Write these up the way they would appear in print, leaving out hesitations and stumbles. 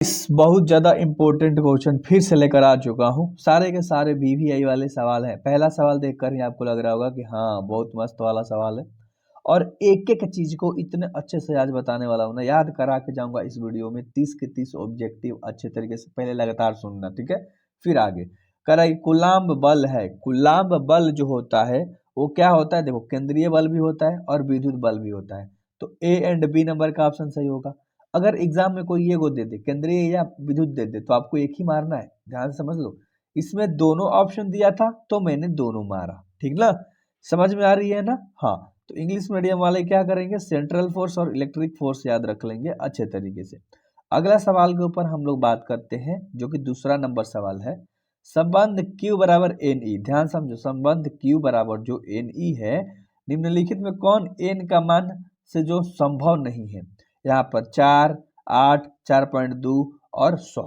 इस बहुत ज़्यादा इम्पोर्टेंट क्वेश्चन फिर से लेकर आ चुका हूँ। सारे के सारे वीवीआई वाले सवाल हैं। पहला सवाल देखकर ही आपको लग रहा होगा कि हाँ बहुत मस्त वाला सवाल है, और एक एक चीज को इतने अच्छे से आज बताने वाला हूँ ना, याद करा के जाऊंगा इस वीडियो में। 30 के 30 ऑब्जेक्टिव अच्छे तरीके से पहले लगातार सुनना, ठीक है, फिर आगे कराई। कुलाम्ब बल है। कुलाम्ब बल जो होता है वो क्या होता है, देखो केंद्रीय बल भी होता है और विद्युत बल भी होता है। तो ए एंड बी नंबर का ऑप्शन सही होगा। अगर एग्जाम में कोई ये को दे दे, केंद्रीय या विद्युत दे दे, तो आपको एक ही मारना है, ध्यान से समझ लो। इसमें दोनों ऑप्शन दिया था तो मैंने दोनों मारा, ठीक ना, समझ में आ रही है ना। हाँ, तो इंग्लिश मीडियम वाले क्या करेंगे, सेंट्रल फोर्स और इलेक्ट्रिक फोर्स याद रख लेंगे अच्छे तरीके से। अगला सवाल के ऊपर हम लोग बात करते हैं, जो कि दूसरा नंबर सवाल है। संबंध Q बराबर NE, ध्यान समझो, संबंध Q बराबर जो NE है, निम्नलिखित में कौन n का मान से जो संभव नहीं है। यहाँ पर 4, 8, 4.2 और 100।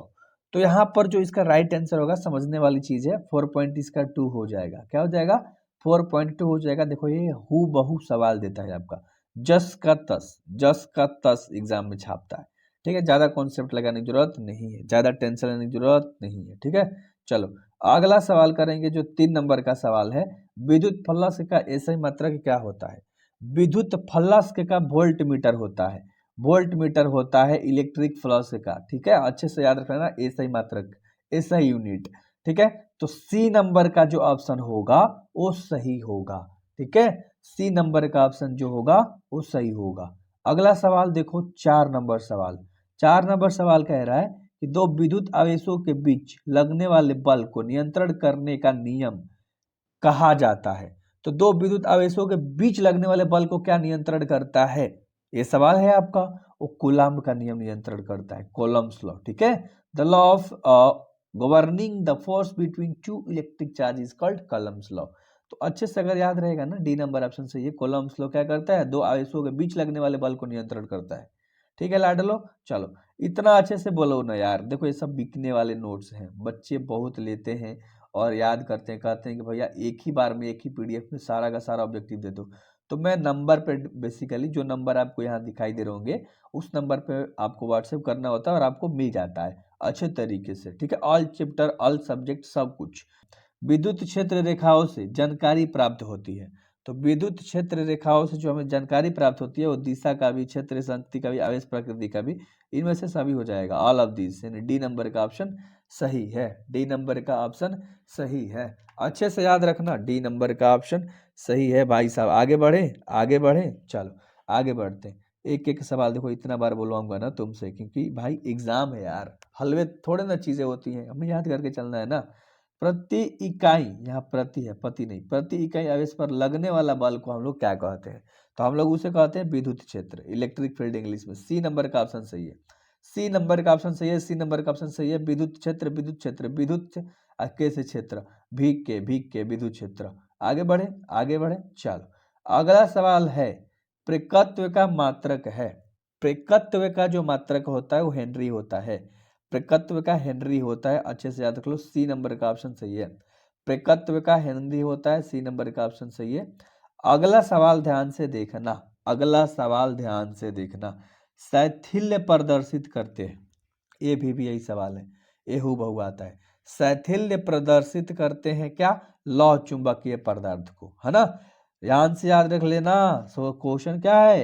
तो यहाँ पर जो इसका राइट आंसर होगा, समझने वाली चीज है, 4 इसका 2 हो जाएगा। क्या हो जाएगा, 4.2 हो जाएगा। देखो ये हु बहु सवाल देता है आपका, जस का तस, जस का तस एग्जाम में छापता है, ठीक है। ज्यादा कॉन्सेप्ट लगाने की जरूरत नहीं है, ज्यादा टेंशन लेने की जरूरत नहीं है, ठीक है। चलो अगला सवाल करेंगे, जो 3 नंबर का सवाल है। विद्युत फलस्क का एसआई मात्रक क्या होता है। विद्युत फलस्क का वोल्ट मीटर होता है, वोल्ट मीटर होता है इलेक्ट्रिक फ्लक्स का, ठीक है। अच्छे से याद रखना, एसआई मात्रक, एसआई यूनिट, ठीक है। तो सी नंबर का जो ऑप्शन होगा वो सही होगा, ठीक है। सी नंबर का ऑप्शन जो होगा वो सही होगा। अगला सवाल देखो, 4 नंबर सवाल। 4 नंबर सवाल कह रहा है कि दो विद्युत आवेशों के बीच लगने वाले बल को नियंत्रण करने का नियम कहा जाता है। तो दो विद्युत आवेशों के बीच लगने वाले बल को क्या नियंत्रण करता है, ये सवाल है आपका। वो कूलम्ब का नियम नियंत्रण करता है, कूलम्ब्स लॉ, ठीक है। The law of governing the force between two electric charge is called Coulomb's law. तो अच्छे से अगर याद रहेगा ना, डी नंबर ऑप्शन से, ये कूलम्ब्स लॉ क्या करता है, दो आवेशों के बीच लगने वाले बल को नियंत्रण करता है, ठीक है लाडलो। चलो इतना अच्छे से बोलो ना यार, देखो ये सब बिकने वाले नोट्स हैं, बच्चे बहुत लेते हैं और याद करते हैं, कहते हैं कि भैया एक ही बार में एक ही पीडीएफ में सारा का सारा ऑब्जेक्टिव दे दो। तो मैं नंबर पे, बेसिकली जो नंबर आपको यहाँ दिखाई दे रहे होंगे, उस नंबर पे आपको व्हाट्सएप करना होता है और आपको मिल जाता है अच्छे तरीके से, ठीक है। ऑल चैप्टर, ऑल सब्जेक्ट, सब कुछ। विद्युत क्षेत्र रेखाओं से जानकारी प्राप्त होती है। तो विद्युत क्षेत्र रेखाओं से जो हमें जानकारी प्राप्त होती है, वो दिशा का भी, क्षेत्र शक्ति का भी, आवेश प्रकृति का भी, इनमें से सभी हो जाएगा, ऑल ऑफ दिस, यानी डी नंबर का ऑप्शन सही है। डी नंबर का ऑप्शन सही है, अच्छे से याद रखना, डी नंबर का ऑप्शन सही है भाई साहब। आगे बढ़े, आगे बढ़े, चलो आगे बढ़ते हैं। एक एक सवाल देखो, इतना बार बोलवाऊंगा ना तुमसे, क्योंकि भाई एग्जाम है यार, हलवे थोड़े ना चीजें होती हैं, हमें याद करके चलना है ना। प्रति इकाई, यहाँ प्रति है, पति नहीं, प्रति इकाई आवेश पर लगने वाला बल को हम लोग क्या कहते हैं, तो हम लोग उसे कहते हैं विद्युत क्षेत्र, इलेक्ट्रिक फील्ड इंग्लिश में। सी नंबर का ऑप्शन सही है, सी नंबर का ऑप्शन सही है, सी नंबर का ऑप्शन सही है। विद्युत क्षेत्र, विद्युत क्षेत्र, विद्युत के से क्षेत्र, भीग के विद्युत क्षेत्र। आगे बढ़े, आगे बढ़े, चलो अगला सवाल है, प्रेकत्व का मात्रक है। प्रेकत्व का जो मात्रक होता है वो हेनरी होता है, प्रेकत्व का हेनरी होता है, अच्छे से याद रख लो, सी नंबर का ऑप्शन सही है। प्रेकत्व का हेनरी होता है, सी नंबर का ऑप्शन सही है। अगला सवाल ध्यान से देखना, अगला सवाल ध्यान से देखना, शैथिल्य प्रदर्शित करते हैं, ये भी यही सवाल है, ये हु बहु आता है। शैथिल्य प्रदर्शित करते हैं क्या, लौह चुंबकीय पदार्थ को, है ना, ध्यान से याद रख लेना। सो क्वेश्चन क्या है,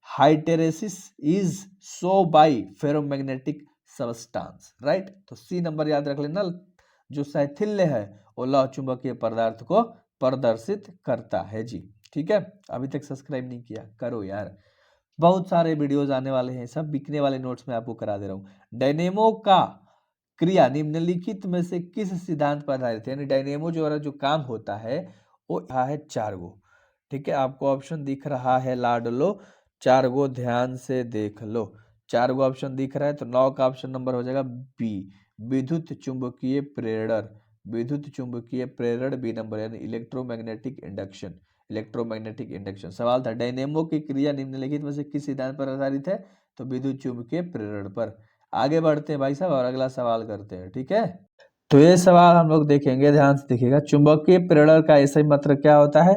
hysteresis is show by ferromagnetic substance, right. तो सी नंबर याद रख लेना, जो शैथिल्य है वो लौह चुंबकीय पदार्थ को प्रदर्शित करता है जी, ठीक है। अभी तक सब्सक्राइब नहीं किया, करो यार, बहुत सारे वीडियोस आने वाले हैं, सब बिकने वाले नोट्स में आपको करा दे रहा हूँ। डायनेमो का क्रिया निम्नलिखित में से किस सिद्धांत पर आधारित है, यानी डायनेमो जो काम होता है वो यहाँ है 4 गो, ठीक है। आपको ऑप्शन दिख रहा है लाडलो, 4 गो, ध्यान से देख लो, 4 गो ऑप्शन दिख रहा है। तो 9 का ऑप्शन नंबर हो जाएगा बी, विद्युत चुंबकीय प्रेरण, विद्युत चुंबकीय प्रेरण बी नंबर, यानी इलेक्ट्रोमैग्नेटिक इंडक्शन, इलेक्ट्रोमैग्नेटिक इंडक्शन। सवाल था डायनेमो की क्रिया निम्नलिखित में से किस सिद्धांत पर आधारित है, तो विद्युत चुंबकीय प्रेरण पर। आगे बढ़ते हैं भाई साहब और अगला सवाल करते हैं, ठीक है। तो ये सवाल हम लोग देखेंगे, ध्यान से देखिएगा, चुंबकीय प्रेरण का ऐसा ही मतलब क्या होता है।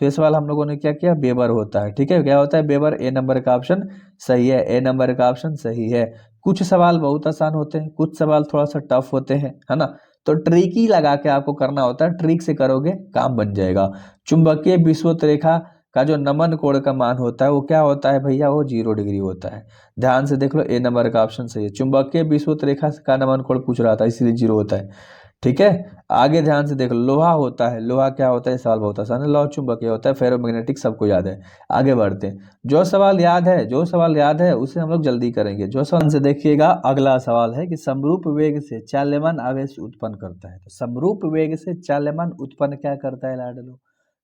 तो ये सवाल हम लोगों ने क्या किया, वेबर होता है, ठीक है, क्या होता है वेबर, ए नंबर का ऑप्शन सही है, ए नंबर का ऑप्शन सही है। कुछ सवाल बहुत आसान होते हैं, कुछ सवाल थोड़ा सा टफ होते हैं, है ना। तो ट्रिक ही लगा के आपको करना होता है, ट्रिक से करोगे काम बन जाएगा। चुंबकीय विषुवत रेखा का जो नमन कोण का मान होता है वो क्या होता है भैया, वो 0 डिग्री होता है। ध्यान से देख लो, ए नंबर का ऑप्शन सही है। चुंबकीय विषुवत रेखा का नमन कोण पूछ रहा था, इसलिए 0 होता है। ठीक है, आगे ध्यान से देख लो, लोहा होता है, लोहा क्या होता है, सवाल बहुत आसान है, लोहा चुंबकीय होता है, फेरोमैग्नेटिक सबको याद है। आगे बढ़ते हैं, जो सवाल याद है, जो सवाल याद है उसे हम लोग जल्दी करेंगे। जो सवाल से देखिएगा, अगला सवाल है कि समरूप वेग से चाल्यमान आवेश उत्पन्न करता है। तो समरूप वेग से चाल्यमान उत्पन्न क्या करता है लाडलो,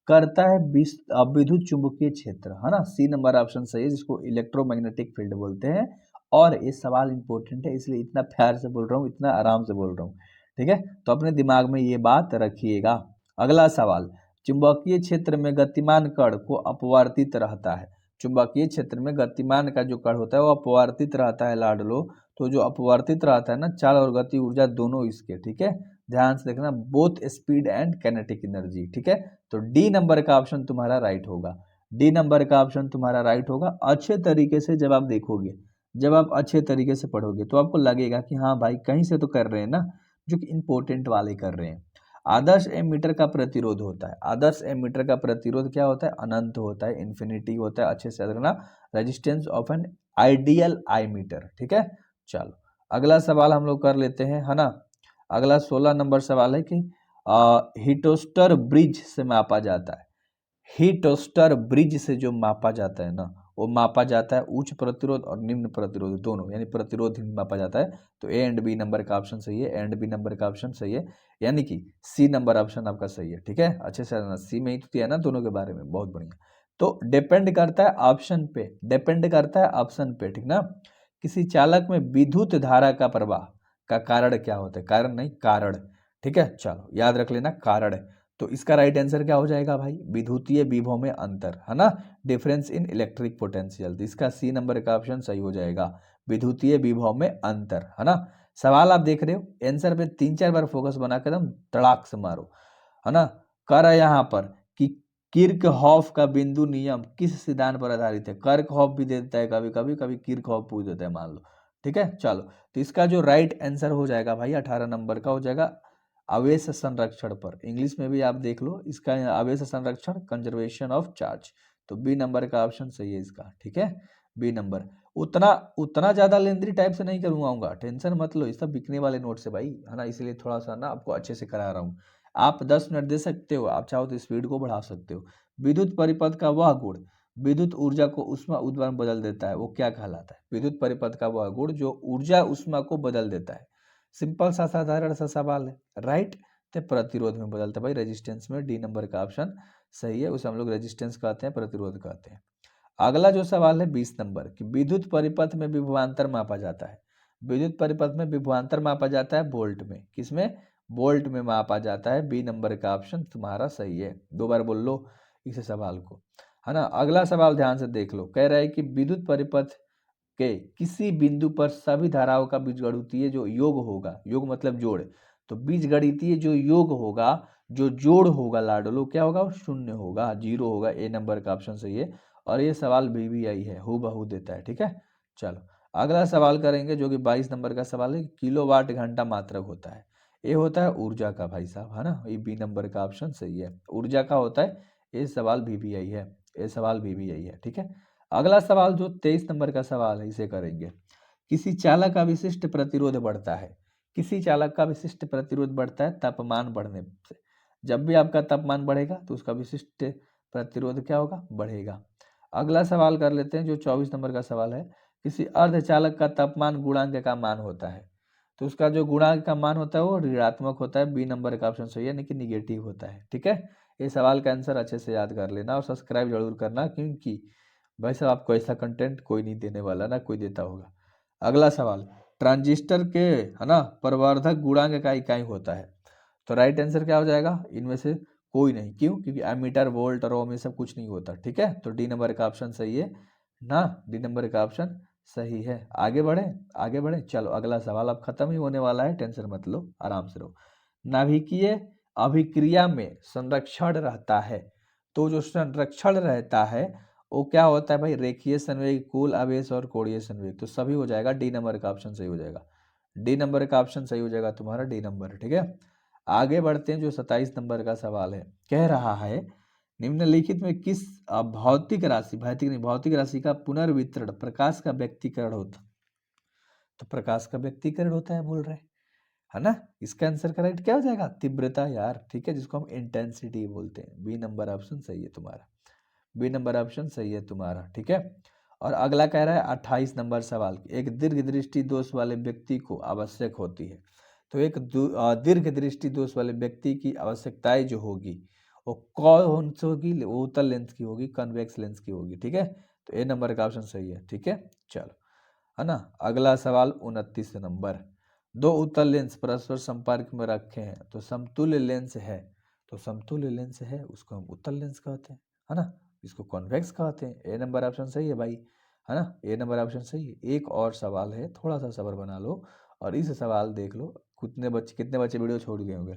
करता है विद्युत चुंबकीय क्षेत्र, है ना। सी नंबर ऑप्शन सही है, जिसको इलेक्ट्रोमैग्नेटिक फील्ड बोलते हैं। और ये सवाल इंपॉर्टेंट है, इसलिए इतना प्यार से बोल रहा हूँ, इतना आराम से बोल रहा हूँ। ठीक है, तो अपने दिमाग में ये बात रखिएगा। अगला सवाल, चुंबकीय क्षेत्र में गतिमान कण को अपवर्तित रहता है। चुंबकीय क्षेत्र में गतिमान का जो कण होता है वो अपवर्तित रहता है लाडलो। तो जो अपवर्तित रहता है ना, चाल और गति ऊर्जा दोनों इसके, ठीक है, ध्यान से देखना, both speed and kinetic energy. ठीक है, तो डी नंबर का ऑप्शन तुम्हारा राइट होगा। डी नंबर का ऑप्शन तुम्हारा राइट होगा। अच्छे तरीके से जब आप देखोगे, जब आप अच्छे तरीके से पढ़ोगे तो आपको लगेगा कि हाँ भाई कहीं से तो कर रहे हैं ना, जो कि इंपॉर्टेंट वाले कर रहे हैं। आदर्श एमीटर का प्रतिरोध होता है, आदर्श एमीटर का प्रतिरोध क्या होता है, अनंत होता है, इन्फिनिटी होता है। अच्छे से याद रखना, resistance of an ideal ammeter. ठीक है, चलो अगला सवाल हम लोग कर लेते हैं, है ना। अगला 16 नंबर सवाल है कि हिटोस्टर ब्रिज से मापा जाता है। हीटोस्टर ब्रिज से जो मापा जाता है ना, वो मापा जाता है उच्च प्रतिरोध और निम्न प्रतिरोध दोनों, यानी प्रतिरोध ही मापा जाता है। तो ए एंड बी नंबर का ऑप्शन सही है, ए एंड बी नंबर का ऑप्शन सही है, यानी कि सी नंबर ऑप्शन आपका सही है। ठीक है, अच्छे से जानना, सी में ही तो दिया ना दोनों के बारे में, बहुत बढ़िया। तो डिपेंड करता है ऑप्शन पे, डिपेंड करता है ऑप्शन पे, ठीक ना। किसी चालक में विद्युत धारा का प्रवाह का कारण क्या होता है, कारण नहीं कारण। ठीक है, चलो याद रख लेना, कारण। तो इसका राइट आंसर क्या हो जाएगा भाई, विद्युतीय विभव में अंतर, है ना, डिफरेंस इन इलेक्ट्रिक पोटेंशियल। तो इसका सी नंबर का ऑप्शन सही हो जाएगा, विद्युतीय विभव में अंतर, है ना। सवाल आप देख रहे हो, आंसर पे 3-4 बार फोकस बना के एकदम तड़ाक से मारो, है ना। कर है यहाँ पर कि किर्कहॉफ का बिंदु नियम किस सिद्धांत पर आधारित है। कर्कहॉफ भी दे देता है कभी कभी, कभी किर्कहॉफ पूछ देता है, मान लो। ठीक है, चलो तो इसका जो राइट आंसर हो जाएगा भाई 18 नंबर का हो जाएगा, आवेश संरक्षण पर। इंग्लिश में भी आप देख लो इसका, आवेश संरक्षण, कंजर्वेशन ऑफ चार्ज। तो बी नंबर का ऑप्शन सही है इसका। ठीक है, बी नंबर। उतना उतना ज्यादा लेंथी टाइप से नहीं करूंगा, टेंशन मत लो, ये सब बिकने वाले नोट से भाई, है ना, इसलिए थोड़ा सा ना आपको अच्छे से करा रहा हूँ। आप 10 मिनट दे सकते हो, आप चाहो तो स्पीड को बढ़ा सकते हो। विद्युत परिपथ का वह गुण विद्युत ऊर्जा को उष्मा उद्वार में बदल देता है, वो क्या कहलाता है। विद्युत परिपथ का वह गुण जो ऊर्जा उष्मा को बदल देता है। सिंपल सा साधारण सा सवाल है, राइट। तो प्रतिरोध में बदलता है भाई, रेजिस्टेंस में। डी नंबर का ऑप्शन सही है, उसे हम लोग रेजिस्टेंस कहते हैं, प्रतिरोध कहते हैं। अगला जो सवाल है 20 नंबर कि विद्युत परिपथ में विभवांतर मापा जाता है। विद्युत परिपथ में विभवांतर मापा जाता है वोल्ट में, किसमें, वोल्ट में मापा जाता है। बी नंबर का ऑप्शन तुम्हारा सही है, 2 बार बोल लो इस सवाल को, है ना। अगला सवाल ध्यान से देख लो, कह रहा है कि विद्युत परिपथ के किसी बिंदु पर सभी धाराओं का बीजगणितीय जो योग होगा, योग मतलब जोड़, तो बीजगणितीय जो योग होगा, जो जोड़ होगा लाडलो, क्या होगा, वो शून्य होगा, 0 होगा। ए नंबर का ऑप्शन सही है, और ये सवाल बीबीआई है, हूबहू देता है। ठीक है, चलो अगला सवाल करेंगे जो कि 22 नंबर का सवाल है, किलोवाट घंटा मात्रक होता है। ये होता है ऊर्जा का भाई साहब, है ना, ये बी नंबर का ऑप्शन सही है, ऊर्जा का होता है। ये सवाल बीबीआई है, ये सवाल बीबीआई है। ठीक है, अगला सवाल जो 23 नंबर का सवाल है, इसे करेंगे। किसी चालक का विशिष्ट प्रतिरोध बढ़ता है, किसी चालक का विशिष्ट प्रतिरोध बढ़ता है तापमान बढ़ने से। जब भी आपका तापमान बढ़ेगा तो उसका विशिष्ट प्रतिरोध क्या होगा, बढ़ेगा। अगला सवाल कर लेते हैं जो 24 नंबर का सवाल है, किसी अर्धचालक का तापमान गुणांक का मान होता है। तो उसका जो गुणांक का मान होता है वो ऋणात्मक होता है, बी नंबर का ऑप्शन सही है, यानी कि निगेटिव होता है। ठीक है, ये सवाल का आंसर अच्छे से याद कर लेना और सब्सक्राइब जरूर करना, क्योंकि भाई साहब आपको ऐसा कंटेंट कोई नहीं देने वाला, ना कोई देता होगा। अगला सवाल, ट्रांजिस्टर के, है ना, प्रवर्धक गुणांक का इकाई होता है। तो राइट आंसर क्या हो जाएगा, इनमें से कोई नहीं, क्यों, क्योंकि एमीटर, वोल्ट और ओम ये सब कुछ नहीं होता। ठीक है, तो डी नंबर का ऑप्शन सही है ना, डी नंबर का ऑप्शन सही है। आगे बढ़े, आगे बढ़े, चलो अगला सवाल अब खत्म ही होने वाला है, टेंशन मत लो, आराम से रहो। नाभिकीय अभिक्रिया में संरक्षण रहता है, तो जो संरक्षण रहता है वो क्या होता है भाई, रेखीय संवेग, कुल आवेश और कोणीय संवेग। तो सभी हो जाएगा, डी नंबर का ऑप्शन सही हो जाएगा। डी नंबर का ऑप्शन सही हो जाएगा तुम्हारा, डी नंबर। ठीक है, आगे बढ़ते हैं। जो 27 नंबर का सवाल है, कह रहा है निम्नलिखित में किस भौतिक राशि, भौतिक नहीं, भौतिक राशि का पुनर्वितरण प्रकाश का व्यक्तीकरण होता। तो प्रकाश का व्यक्तीकरण होता है बोल रहे है ना। इसका आंसर करेक्ट क्या हो जाएगा, तीव्रता यार। ठीक है, जिसको हम इंटेंसिटी बोलते हैं। बी नंबर ऑप्शन सही है तुम्हारा, बी नंबर ऑप्शन सही है तुम्हारा। ठीक है, और अगला कह रहा है 28 नंबर सवाल, एक दीर्घ दृष्टि दोष वाले व्यक्ति को आवश्यक होती है। तो एक दीर्घ दृष्टि दोष वाले व्यक्ति की आवश्यकताएं जो होगी वो कौन सी होगी, वो उत्तल लेंस की होगी, कन्वेक्स लेंस की होगी। ठीक है, तो ए नंबर का ऑप्शन सही है। ठीक है, चलो, है ना। अगला सवाल 29 नंबर, दो उत्तल लेंस परस्पर संपर्क में रखे हैं तो समतुल्य लेंस है। तो समतुल्य लेंस है उसको हम उत्तल लेंस कहते हैं, है ना। इसको कॉन्वेक्स कहते हैं। ए नंबर ऑप्शन सही है भाई, है ना। ए नंबर ऑप्शन सही है। एक और सवाल है, थोड़ा सा सब्र बना लो और इस सवाल देख लो। कितने बच्चे वीडियो छोड़ गए होंगे।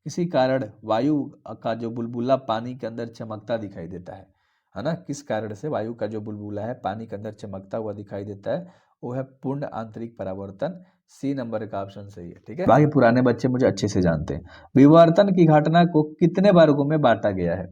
किसी कारण वायु का जो बुलबुला पानी के अंदर चमकता दिखाई देता है ना। किस कारण से वायु का जो बुलबुला है पानी के अंदर चमकता हुआ दिखाई देता है, वो है पूर्ण आंतरिक परावर्तन। सी नंबर का ऑप्शन सही है। ठीक है, बाकी पुराने बच्चे मुझे अच्छे से जानते हैं। विवर्तन की घटना को कितने वर्गों में बांटा गया है।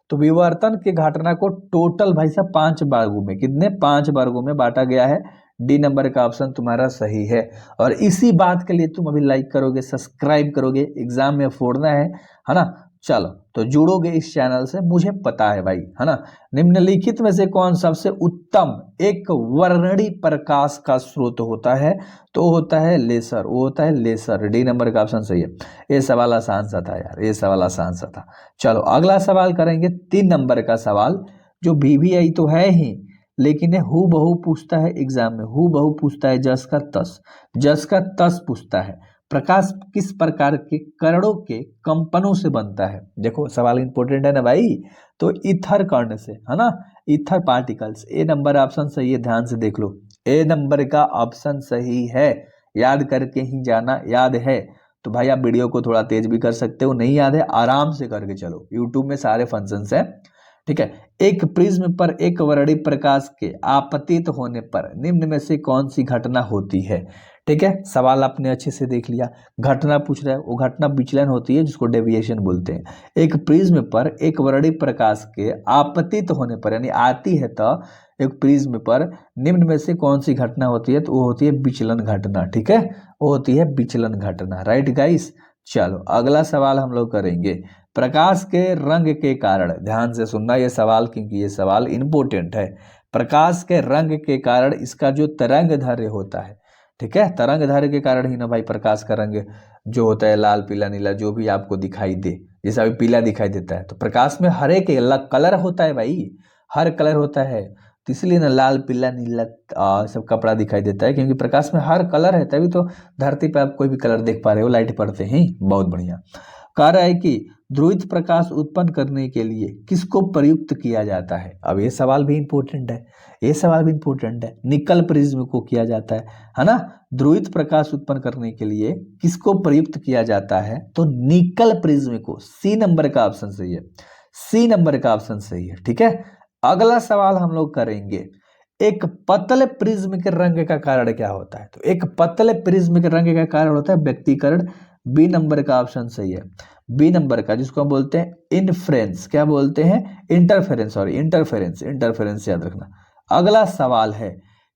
तो विवर्तन की घटना को टोटल भाई साहब 5 वर्गों में, कितने, 5 वर्गों में बांटा गया है। डी नंबर का ऑप्शन तुम्हारा सही है। और इसी बात के लिए तुम अभी लाइक करोगे, सब्सक्राइब करोगे, एग्जाम में फोड़ना है ना। चलो, तो जुड़ोगे इस चैनल से, मुझे पता है भाई, है ना। निम्नलिखित में से कौन सबसे उत्तम एक वर्णीय प्रकाश का स्रोत होता है। तो वो होता है लेसर, वो होता है लेसर। डी नंबर का ऑप्शन सही है। ये सवाल आसान सा था यार, ये सवाल आसान सा था। चलो, अगला सवाल करेंगे 3 नंबर का सवाल, जो वीवीआई तो है ही, लेकिन ये हु बहु पूछता है एग्जाम में, हु बहु पूछता है, जस का तस, जस का तस पूछता है। प्रकाश किस प्रकार के कणों के कंपनों से बनता है। देखो सवाल इंपॉर्टेंट है ना भाई। तो ईथर कण से, है ना, ईथर पार्टिकल्स। ए नंबर ऑप्शन सही है, ध्यान से देख लो। ए नंबर का ऑप्शन सही है, याद करके ही जाना। याद है तो भाई आप वीडियो को थोड़ा तेज भी कर सकते हो, नहीं याद है आराम से करके चलो, यूट्यूब में सारे फंक्शंस हैं। ठीक है, एक प्रिज्म पर एक वर्णीय प्रकाश के आपतित होने पर निम्न में से कौन सी घटना होती है। ठीक है, सवाल आपने अच्छे से देख लिया। घटना पूछ रहा है, वो घटना विचलन होती है जिसको डेविएशन बोलते हैं। एक प्रिज्म पर एक वर्णीय प्रकाश के आपतित होने पर, यानी आती है तो एक प्रिज्म पर निम्न में से कौन सी घटना होती है। तो वो होती है विचलन घटना। ठीक है, वो होती है विचलन घटना। राइट गाइस, चलो अगला सवाल हम लोग करेंगे। प्रकाश के रंग के कारण, ध्यान से सुनना ये सवाल, क्योंकि ये सवाल इंपॉर्टेंट है। प्रकाश के रंग के कारण इसका जो तरंग दैर्घ्य होता है, ठीक है, तरंग दैर्घ्य के कारण ही ना भाई प्रकाश का रंग जो होता है, लाल पीला नीला जो भी आपको दिखाई दे, जैसा अभी पीला दिखाई देता है, तो प्रकाश में हर एक अलग कलर होता है भाई, हर कलर होता है। तो इसलिए ना लाल पीला नीला सब कपड़ा दिखाई देता है, क्योंकि प्रकाश में हर कलर है। तभी तो धरती पे आप कोई भी कलर देख पा रहे हो, लाइट पड़ते ही। बहुत बढ़िया। कह रहा है कि ध्रुवित प्रकाश उत्पन्न करने के लिए किसको प्रयुक्त किया जाता है। अब ये सवाल भी इंपॉर्टेंट है, ये सवाल भी इंपॉर्टेंट है। निकल प्रिज्म को किया जाता है ना। ध्रुवित प्रकाश उत्पन्न करने के लिए किसको प्रयुक्त किया जाता है। तो निकल प्रिज्म को। सी नंबर का ऑप्शन सही है, सी नंबर का ऑप्शन सही है। ठीक है, अगला सवाल हम लोग करेंगे, एक पतले प्रिज्म के रंग का कारण क्या होता है। तो एक पतले प्रिज्म के रंग का कारण होता है व्यक्तीकरण। बी नंबर का ऑप्शन सही है, बी नंबर का, जिसको हम बोलते हैं इनफ्रेंस, क्या बोलते हैं, इंटरफेरेंस, सॉरी इंटरफेरेंस, इंटरफेरेंस याद रखना। अगला सवाल है,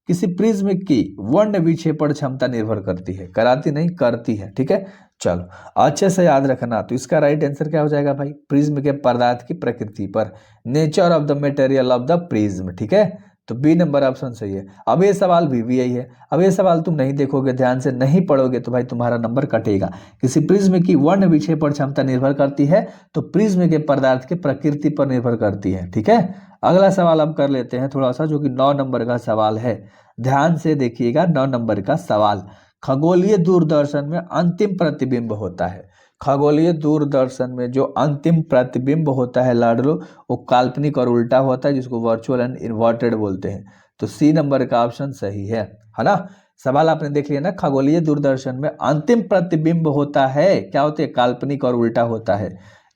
किसी प्रिज्म की वर्ण विक्षेपण क्षमता निर्भर करती है, कराती नहीं, करती है। ठीक है, चलो अच्छे से याद रखना। तो इसका राइट आंसर क्या हो जाएगा भाई, प्रिज्म के पदार्थ की प्रकृति पर, nature of the material of the prism. ठीक है, तो बी नंबर ऑप्शन सही है। अब ये सवाल वीवीआई है, अब ये सवाल तुम नहीं देखोगे, ध्यान से नहीं पढ़ोगे तो भाई तुम्हारा नंबर कटेगा। किसी प्रिज्म की वर्ण विक्षेपण क्षमता निर्भर करती है, तो प्रिज्म के पदार्थ के प्रकृति पर निर्भर करती है। ठीक है, अगला सवाल अब कर लेते हैं थोड़ा सा, जो कि 9 नंबर का सवाल है। ध्यान से देखिएगा, 9 नंबर का सवाल, खगोलीय दूरदर्शन में अंतिम प्रतिबिंब होता है। खगोलीय दूरदर्शन में जो अंतिम प्रतिबिंब होता है लाडलो, वो काल्पनिक और उल्टा होता है, जिसको वर्चुअल एंड इन्वर्टेड बोलते हैं। तो सी नंबर का ऑप्शन सही है ना। सवाल आपने देख लिया ना, खगोलीय दूरदर्शन में अंतिम प्रतिबिंब होता है, क्या होता है, काल्पनिक और उल्टा होता है,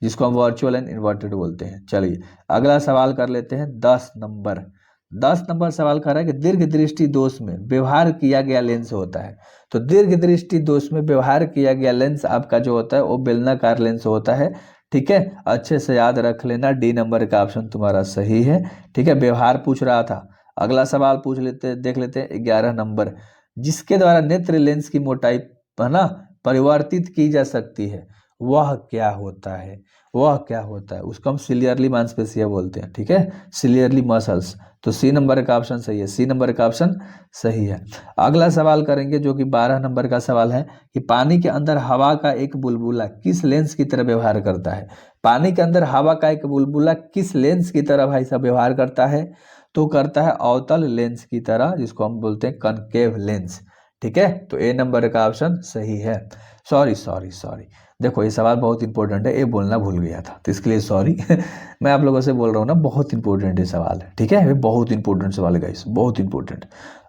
जिसको हम वर्चुअल एंड इन्वर्टेड बोलते हैं। चलिए अगला सवाल कर लेते हैं 10 नंबर। 10 नंबर सवाल कर रहा है कि दीर्घ दृष्टि दोष में व्यवहार किया गया लेंस होता है। तो दीर्घ दृष्टि दोष में व्यवहार किया गया लेंस आपका जो होता है वो बेलनाकार लेंस होता है। ठीक है, अच्छे से याद रख लेना, डी नंबर का ऑप्शन तुम्हारा सही है। ठीक है, व्यवहार पूछ रहा था। अगला सवाल पूछ लेते देख लेते हैं 11 नंबर। जिसके द्वारा नेत्र लेंस की मोटाई है ना परिवर्तित की जा सकती है वह क्या होता है? वह क्या होता है? उसको हम सिलियरली मांसपेशियां बोलते हैं। ठीक है, सिलियरली मसल्स। तो सी नंबर का ऑप्शन सही है, सी नंबर का ऑप्शन सही है। अगला सवाल करेंगे जो कि 12 नंबर का सवाल है कि पानी के अंदर हवा का एक बुलबुला किस लेंस की तरह व्यवहार करता है? पानी के अंदर हवा का एक बुलबुला किस लेंस की तरह भाई साहब व्यवहार करता है? तो करता है अवतल लेंस की तरह, जिसको हम बोलते हैं कनकेव लेंस। ठीक है, तो ए नंबर का ऑप्शन सही है। सॉरी सॉरी सॉरी, देखो ये सवाल बहुत इंपॉर्टेंट है, ये बोलना भूल गया था तो इसके लिए सॉरी मैं आप लोगों से बोल रहा हूँ ना, बहुत इंपॉर्टेंट ये सवाल है। ठीक है, ये बहुत इंपॉर्टेंट सवाल है गाइस, बहुत इंपॉर्टेंट।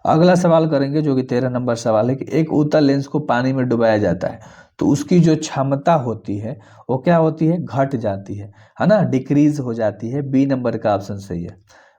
अगला सवाल करेंगे जो कि 13 नंबर सवाल है कि एक उत्तल लेंस को पानी में डुबाया जाता है तो उसकी जो क्षमता होती है वो क्या होती है? घट जाती है ना, डिक्रीज हो जाती है। बी नंबर का ऑप्शन सही है,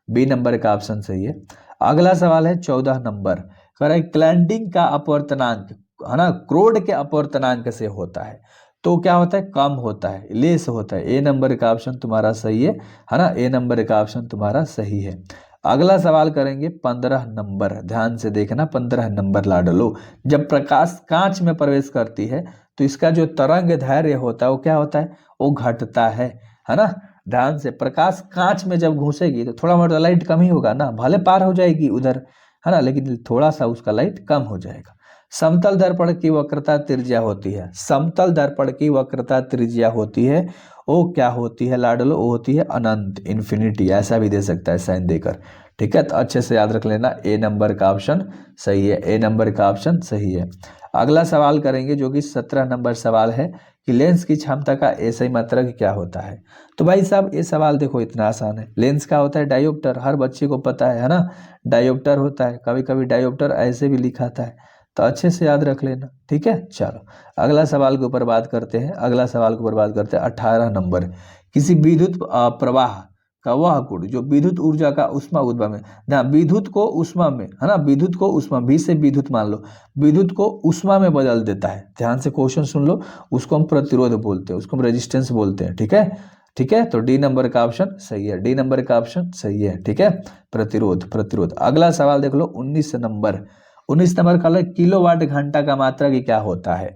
बी नंबर का ऑप्शन सही है। अगला सवाल है 14 नंबर, कह रहा है क्लैंडिंग का अपवर्तनांक है ना क्रोड के अपवर्तनांक से होता है तो क्या होता है? कम होता है, लेस होता है। ए नंबर का ऑप्शन तुम्हारा सही है ना, ए नंबर का ऑप्शन तुम्हारा सही है। अगला सवाल करेंगे 15 नंबर, ध्यान से देखना 15 नंबर लाडलो। जब प्रकाश कांच में प्रवेश करती है तो इसका जो तरंग दैर्घ्य होता है वो क्या होता है? वो घटता है ना। ध्यान से, प्रकाश कांच में जब घुसेगी तो थोड़ा मोटा लाइट कम ही होगा ना, भले पार हो जाएगी उधर है ना, लेकिन थोड़ा सा उसका लाइट कम हो जाएगा। समतल दर्पण की वक्रता त्रिज्या होती है, समतल दर्पण की वक्रता त्रिज्या होती है वो क्या होती है लाडलो? वो होती है अनंत, इन्फिनिटी, ऐसा भी दे सकता है साइन देकर। ठीक है, तो अच्छे से याद रख लेना, ए नंबर का ऑप्शन सही है, ए नंबर का ऑप्शन सही है। अगला सवाल करेंगे जो कि 17 नंबर सवाल है कि लेंस की क्षमता का एसआई मात्रक क्या होता है? तो भाई साहब ये सवाल देखो इतना आसान है, लेंस का होता है डायोप्टर, हर बच्चे को पता है ना, डायोप्टर होता है, कभी कभी डायोप्टर ऐसे भी लिखा था है, तो अच्छे से याद रख लेना। ठीक है, चलो अगला सवाल के ऊपर बात करते हैं। अगला सवाल के ऊपर बात करते हैं 18 नंबर, किसी विद्युत प्रवाह का वह गुण जो विद्युत ऊर्जा का उष्मा उद्गम में, ध्यान, विद्युत को उष्मा में है ना, विद्युत को उष्मा, भी से विद्युत मान लो, विद्युत को उष्मा में बदल देता है। ध्यान से क्वेश्चन सुन लो, उसको हम प्रतिरोध बोलते हैं, उसको हम रेजिस्टेंस बोलते हैं। ठीक है, ठीक है, तो डी नंबर का ऑप्शन सही है, डी नंबर का ऑप्शन सही है। ठीक है, प्रतिरोध, प्रतिरोध। अगला सवाल देख लो 19 नंबर, 19 नंबर का किलोवाट घंटा का मात्रक क्या होता है?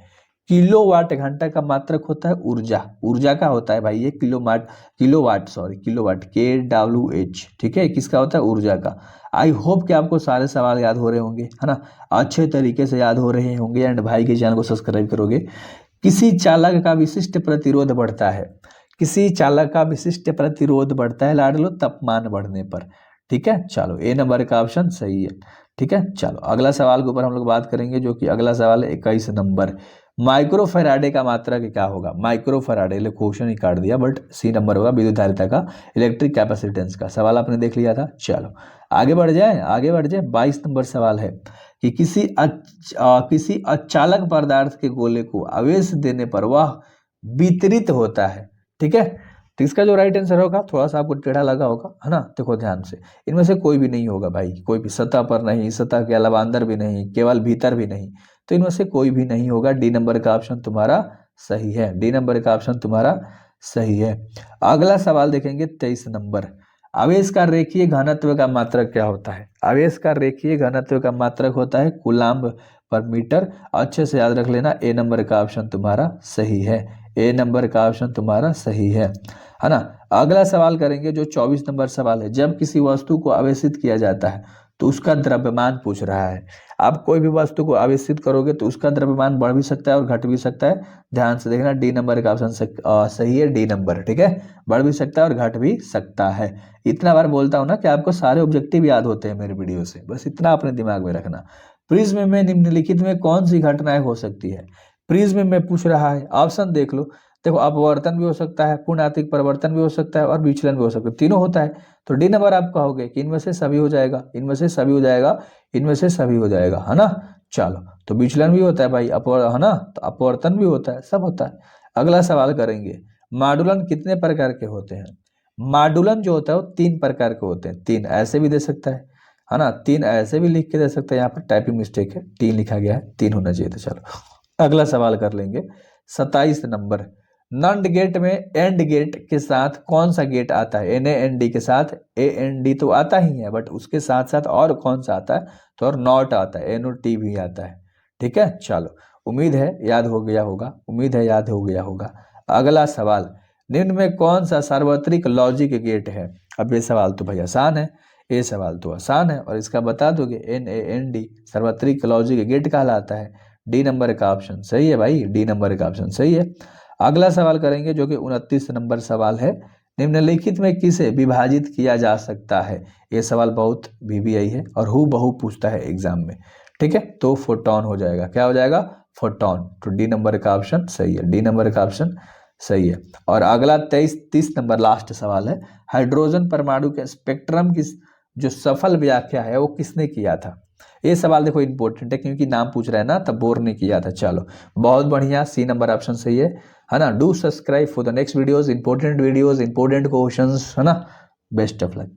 किलोवाट घंटा का मात्रक होता है ऊर्जा, ऊर्जा का होता है भाई ये kilowatt, kilowatt sorry kilowatt, KWH। ठीक है, किसका होता है? ऊर्जा का। आई होप कि आपको सारे सवाल याद हो रहे होंगे है ना, अच्छे तरीके से याद हो रहे होंगे, एंड भाई के चैनल को सब्सक्राइब करोगे। किसी चालक का विशिष्ट प्रतिरोध बढ़ता है, किसी चालक का विशिष्ट प्रतिरोध बढ़ता है लाडलो तापमान बढ़ने पर। ठीक है, चलो ए नंबर का ऑप्शन सही है। ठीक है, चलो अगला सवाल के ऊपर हम लोग बात करेंगे जो कि अगला सवाल है 21 नंबर, माइक्रोफैराडे का मात्रक क्या होगा? माइक्रोफैराडे, क्वेश्चन ही काट दिया, बट सी नंबर होगा विद्युत धारिता का, इलेक्ट्रिक कैपेसिटेंस का। सवाल आपने देख लिया था। चलो आगे बढ़ जाए, आगे बढ़ जाए। 22 नंबर सवाल है कि किसी अचालक पदार्थ के गोले को आवेश देने पर वह वितरित होता है। ठीक है, तो इसका जो राइट आंसर होगा, थोड़ा सा आपको टेढ़ा लगा होगा है ना, देखो ध्यान से, इनमें से कोई भी नहीं होगा भाई, कोई भी, सतह पर नहीं, सतह के अलावा अंदर भी नहीं, केवल भीतर भी नहीं, तो इनमें से कोई भी नहीं होगा। डी नंबर का ऑप्शन तुम्हारा सही है, डी नंबर का ऑप्शन तुम्हारा सही है। अगला सवाल देखेंगे 23 नंबर, आवेश का रेखीय घनत्व का मात्रक क्या होता है? आवेश का रेखीय घनत्व का मात्रक होता है कूलाम्ब पर मीटर। अच्छे से याद रख लेना, ए नंबर का ऑप्शन तुम्हारा सही है, ए नंबर का ऑप्शन तुम्हारा सही है ना। अगला सवाल करेंगे जो 24 नंबर सवाल है, जब किसी वस्तु को आवेशित किया जाता है तो उसका द्रव्यमान पूछ रहा है। आप कोई भी वस्तु को आवेशित करोगे तो उसका द्रव्यमान बढ़ भी सकता है और घट भी सकता है। ध्यान से देखना, डी नंबर का ऑप्शन सही है, डी नंबर। ठीक है, बढ़ भी सकता है और घट भी सकता है। इतना बार बोलता हूं ना कि आपको सारे ऑब्जेक्टिव याद होते हैं मेरे वीडियो से, बस इतना अपने दिमाग में रखना। प्रिज्म में निम्नलिखित में कौन सी घटनाएं हो सकती है? प्रिज्म में पूछ रहा है, ऑप्शन देख लो। देखो, अपवर्तन भी हो सकता है, पूर्णात्मिक परिवर्तन भी हो सकता है और विचलन भी हो सकता है, तीनों होता है। तो डी नंबर आप कहोगे कि इनमें से सभी हो जाएगा, इनमें से सभी हो जाएगा, इनमें से सभी हो जाएगा, है ना। चलो, तो विचलन भी होता है भाई, है ना, तो अपवर्तन भी होता है, सब होता है। अगला सवाल करेंगे मॉडुलन कितने प्रकार के होते हैं? मॉडुलन जो होता है वो 3 प्रकार के होते हैं। 3 ऐसे भी दे सकता है ना, 3 ऐसे भी लिख के दे सकता है। यहाँ पर टाइपिंग मिस्टेक है, 3 लिखा गया है, 3 होना चाहिए था। चलो अगला सवाल कर लेंगे 27 नंबर। नंड गेट में एंड गेट के साथ कौन सा गेट आता है? NAND के साथ AND तो आता ही है, बट उसके साथ साथ और कौन सा आता है? तो और नॉट आता है, NOT भी आता है। ठीक है, चलो उम्मीद है याद हो गया होगा, उम्मीद है याद हो गया होगा। अगला सवाल, निम्न में कौन सा सार्वत्रिक लॉजिक गेट है? अब ये सवाल तो भाई आसान है, ये सवाल तो आसान है और इसका बता दोगे। NAND सार्वत्रिक लॉजिक गेट कहलाता है। डी नंबर का ऑप्शन सही है भाई, डी नंबर का ऑप्शन सही है। अगला सवाल करेंगे जो कि 29 नंबर सवाल है। निम्नलिखित में किसे विभाजित किया जा सकता है? ये सवाल बहुत VVI है और हु बहु पूछता है एग्जाम में। ठीक है, तो फोटोन हो जाएगा। क्या हो जाएगा? फोटोन। तो डी नंबर का ऑप्शन सही है, डी नंबर का ऑप्शन सही है। और अगला 30 नंबर लास्ट सवाल है। हाइड्रोजन परमाणु के स्पेक्ट्रम की जो सफल व्याख्या है वो किसने किया था? ये सवाल देखो इंपॉर्टेंट है क्योंकि नाम पूछ रहा है ना, तब बोर ने किया था। चलो बहुत बढ़िया, सी नंबर ऑप्शन सही है ना। Do subscribe for the next videos, important questions, है ना। Best of luck.